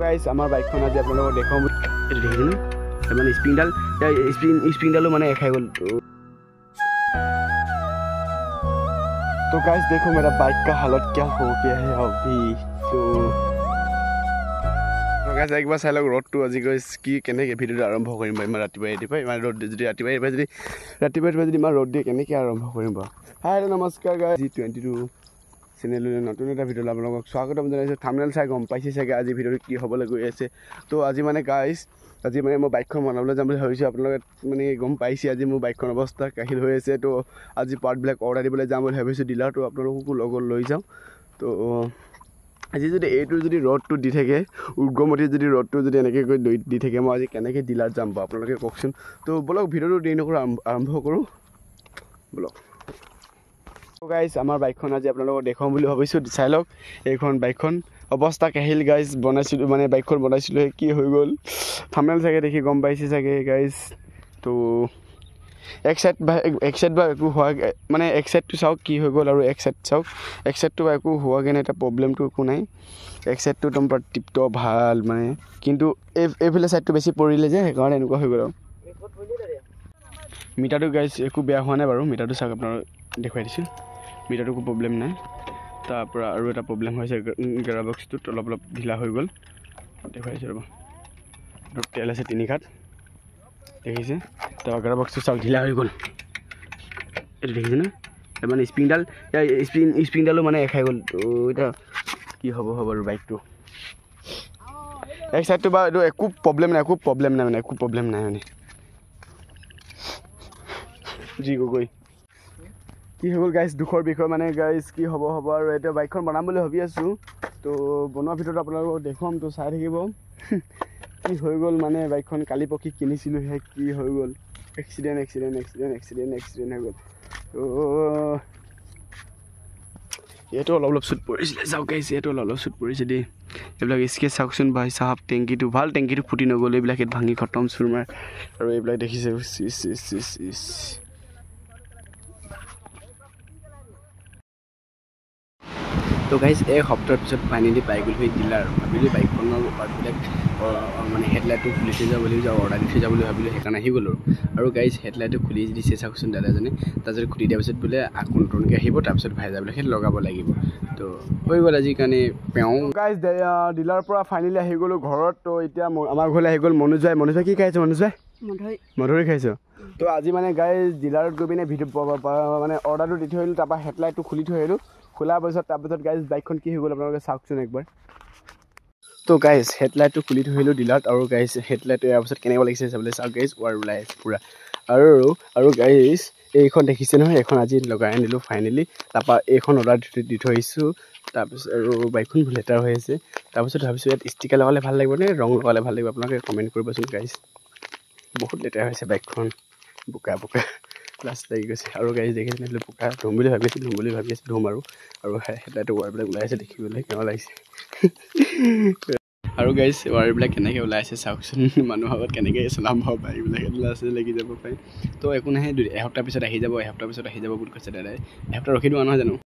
guys আমাৰ বাইকখন আজি আপোনালোকক দেখাম দেখিছেনে মানে স্প্ৰিংডালো মানে খাই গ'ল तो गाइस देखो मेरा बाइक का हालत क्या हो गया है अभी तो गाइस एक बार চাই লওক ৰ'দটো আজি গাইস কি কেনেকৈ ভিডিঅ'টো আৰম্ভ কৰিম ইমান ৰাতিপুৱাই ইমান ৰ'দ যদি ৰাতিপুৱাই যদি ইমান ৰ'দ দিয়ে কেনেকৈ আৰম্ভ কৰিম বাৰু হাই নমস্কাৰ গাইস G22 চেনেললৈ নতুন এটা ভিডিঅ'লৈ আপোনালোকক স্বাগতম জনাইছোঁ থাম্বনেল চাই গম পাইছে চাগে আজি ভিডিঅ'টো কি হ'বলৈ গৈ আছে তো আজি মানে গাইস আজি মানে মই বাইকখন বনাবলৈ যাম বুলি ভাবিছোঁ আপোনালোকে মানে গম পাইছে আজি মোৰ বাইকখন অৱস্থা কাহিল হৈ আছে তো আজি পাৰ্টবিলাক অৰ্ডাৰ দিবলৈ যাম বুলি ভাবিছোঁ ডিলাৰটো আপোনালোককো লগত লৈ যাওঁ তো আজি যদি এইটো যদি ৰ'দটো দি থাকে উগ্ৰমতি যদি ৰ'দটো যদি এনেকৈ গৈ দি থাকে মই আজি কেনেকৈ ডিলাৰ যাম বাৰু আপোনালোকে কওকচোন তো বলক ভিডিঅ'টো দেৰি নকৰোঁ আৰম্ভ কৰোঁ বলক গাইস আমাৰ বাইকখন আজি আপোনালোকক দেখাম বুলি ভাবিছোঁ চাই লওক এইখন বাইকখন অৱস্থা কাহিল গাইস বনাইছিলোঁ মানে বাইকখন বনাইছিলোঁ কি হৈ গ'ল থাম্বনেল চাগে দেখি গম পাইছে চাগে গাইস তো এক সাইড বা একো হোৱা মানে এক সাইডটো চাওক কি হৈ গ'ল আৰু এক সাইড চাওক এক সাইডটো একো হোৱাগৈ নাই এটা প্ৰব্লেমটো একো নাই এক সাইডটো একদম টিপটো ভাল মানে কিন্তু এইফালে সাইডটো বেছি পৰিলে যে সেইকাৰণে এনেকুৱা হৈ গ'ল আৰু মিটাৰটো গাইস একো বেয়া হোৱা নাই বাৰু মিটাৰটো চাওক আপোনালোক দেখুৱাই দিছোঁ মিটাৰটো একো প্ৰব্লেম নাই তাৰপৰা আৰু এটা প্ৰব্লেম হৈছে গেৰা বক্সটোত অলপ ঢিলা হৈ গ'ল দেখুৱাইছোঁ ৰ'ব তেল আছে 3 খাট দেখিছে তাৰপৰা গেৰা বক্সটো চাওক ঢিলা হৈ গ'ল এইটো দেখিছেনে মানে স্প্ৰিংডালো মানে খাই গ'ল তো এতিয়া কি হ'ব আৰু বাইকটো এক সাইডটো বা এইটো একো প্ৰব্লেম নাই মানে জি গগৈ কি হৈ গ'ল গাইস দুখৰ বিষয় মানে গাইস কি হ'ব আৰু এতিয়া বাইকখন বনাম বুলি ভাবি আছোঁ তো বনোৱাৰ ভিতৰত আপোনালোকক দেখুৱাম তো চাই থাকিব কি হৈ গ'ল মানে বাইকখন কালি পকি কিনিছিলোঁ হে কি হৈ গ'ল এক্সিডেণ্ট হৈ গ'ল তো এইটো অলপ চুট পৰিছিলে চাওক গাইস এইটো অলপ চুট পৰিছে দেই এইবিলাক স্কেচ চাওকচোন ভাই চাহাব টেংকিটো ভাল টেংকিটো ফুটি নগ'ল এইবিলাক ভাঙি খতম চুৰমাৰ আৰু এইবিলাক দেখিছে তো গাইস এক সপ্তাহৰ পিছত ফাইনেলি পাই গ'লো সেই ডিলাৰ ভাবিলোঁ বাইকখনৰ পাৰ্টবিলাক মানে হেডলাইটটো খুলি থৈ যাব বুলি অৰ্ডাৰ দি থৈ যাব বুলি ভাবিলোঁ সেইকাৰণে আহি গ'লোঁ আৰু গাইস হেডলাইটটো খুলি দিছে চাওকচোন দাদাজনে তাৰপিছত খুলি দিয়াৰ পিছত বোলে আকৌ নতুনকৈ আহিব তাৰপিছত ভাইজা বোলে সেইটো লগাব লাগিব তো হৈ গ'ল আজি কাৰণে পেওঁ গাইস ডিলাৰৰ পৰা ফাইনেলি আহি গ'লোঁ ঘৰত তো এতিয়া আমাৰ ঘৰলৈ আহি গ'ল মনোজ ভাই কি খাইছোঁ মনোজ ভাই মধুৰি খাইছোঁ তো আজি মানে গাইস ডিলাৰত গৈ পিনে ভিডিঅ' মানে অৰ্ডাৰটো দি থৈ আহিলোঁ তাৰপৰা হেডলাইটটো খুলি থৈ আহিলোঁ খোলাৰ পিছত তাৰপিছত গাইস বাইকখন কি হৈ গ'ল আপোনালোকে চাওকচোন একবাৰ তো গাইস হেডলাইটটো খুলি থৈ আহিলোঁ ডিলাৰত আৰু গাইস হেডলাইটটো ইয়াৰ পিছত কেনেকুৱা লাগিছে চাবলৈ চাওক গাইস ৱাৰ ওলাই আছে পূৰা আৰু গাইস এইখন দেখিছে নহয় এইখন আজি লগাই আনিলোঁ ফাইনেলি তাৰপৰা এইখন অৰ্ডাৰ দি থৈ আহিছোঁ তাৰপিছত আৰু বাইকখন লেটাৰ হৈ আছে তাৰপিছত ভাবিছোঁ ইয়াত ষ্টিকাৰ লগালে ভাল লাগিব নে ৰং লগালে ভাল লাগিব আপোনালোকে কমেণ্ট কৰিবচোন গাইস বহুত লেটাৰ হৈছে বাইকখন বোকা ক্লাছ লাগি গৈছে আৰু গাইস দেখিছে নে বোকা ধুম বুলি ভাবি আছোঁ ধুম আৰু হেডলাইটৰ ৱাৰবিলাক ওলাই আছে দেখিবলৈ কেনেকুৱা লাগিছে আৰু গাইস ৱাৰবিলাক কেনেকৈ ওলাই আছে চাওকচোন মানুহৰ আগত কেনেকৈ চলাম বাৰু বাইকবিলাক সেইবিলাক আছে লাগি যাব পাৰে তো একো নাহে এসপ্তাহ পিছত আহি যাব বুলি কৈছে দাদাই এসপ্তাহ ৰখি দিব নহয় জানো